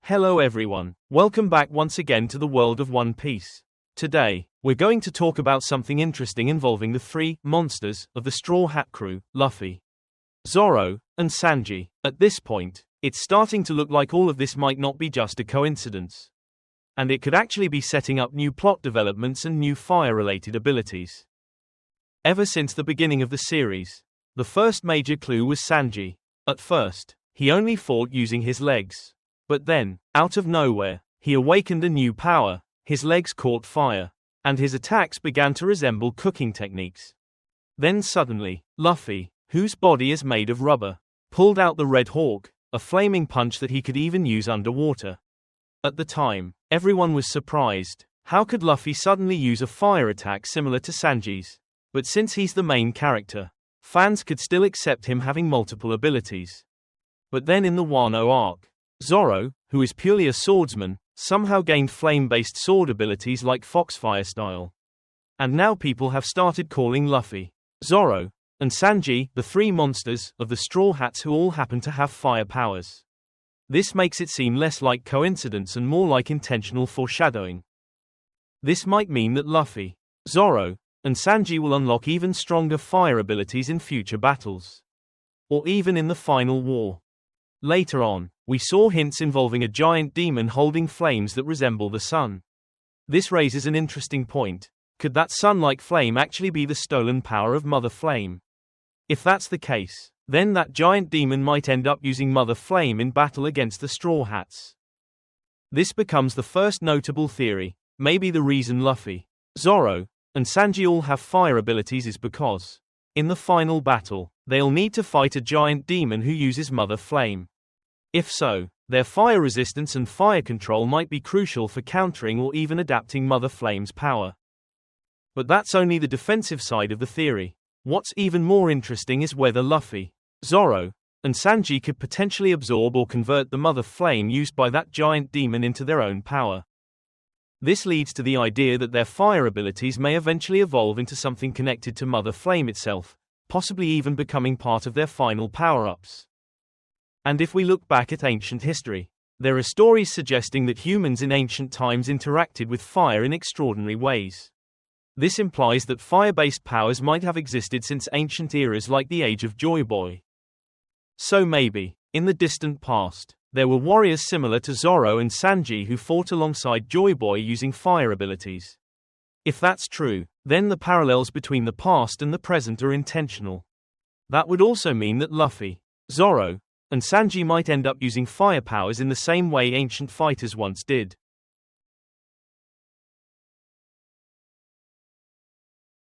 Hello everyone, welcome back once again to the world of One Piece. Today, we're going to talk about something interesting involving the three monsters of the Straw Hat crew, Luffy, Zoro, and Sanji. At this point, it's starting to look like all of this might not be just a coincidence. And it could actually be setting up new plot developments and new fire-related abilities. Ever since the beginning of the series, the first major clue was Sanji. At first, he only fought using his legs. But then, out of nowhere, he awakened a new power, his legs caught fire, and his attacks began to resemble cooking techniques. Then suddenly, Luffy, whose body is made of rubber, pulled out the Red Hawk, a flaming punch that he could even use underwater. At the time, everyone was surprised. How could Luffy suddenly use a fire attack similar to Sanji's? But since he's the main character, fans could still accept him having multiple abilities. But then in the Wano arc, Zoro, who is purely a swordsman, somehow gained flame-based sword abilities like Foxfire style. And now people have started calling Luffy, Zoro, and Sanji the three monsters of the Straw Hats who all happen to have fire powers. This makes it seem less like coincidence and more like intentional foreshadowing. This might mean that Luffy, Zoro, and Sanji will unlock even stronger fire abilities in future battles. Or even in the final war. Later on, we saw hints involving a giant demon holding flames that resemble the sun. This raises an interesting point. Could that sun-like flame actually be the stolen power of Mother Flame? If that's the case, then that giant demon might end up using Mother Flame in battle against the Straw Hats. This becomes the first notable theory. Maybe the reason Luffy, Zoro, and Sanji all have fire abilities is because, in the final battle, they'll need to fight a giant demon who uses Mother Flame. If so, their fire resistance and fire control might be crucial for countering or even adapting Mother Flame's power. But that's only the defensive side of the theory. What's even more interesting is whether Luffy, Zoro, and Sanji could potentially absorb or convert the Mother Flame used by that giant demon into their own power. This leads to the idea that their fire abilities may eventually evolve into something connected to Mother Flame itself, possibly even becoming part of their final power-ups. And if we look back at ancient history, there are stories suggesting that humans in ancient times interacted with fire in extraordinary ways. This implies that fire-based powers might have existed since ancient eras like the Age of Joy Boy. So maybe, in the distant past, there were warriors similar to Zoro and Sanji who fought alongside Joy Boy using fire abilities. If that's true, then the parallels between the past and the present are intentional. That would also mean that Luffy, Zoro, and Sanji might end up using fire powers in the same way ancient fighters once did.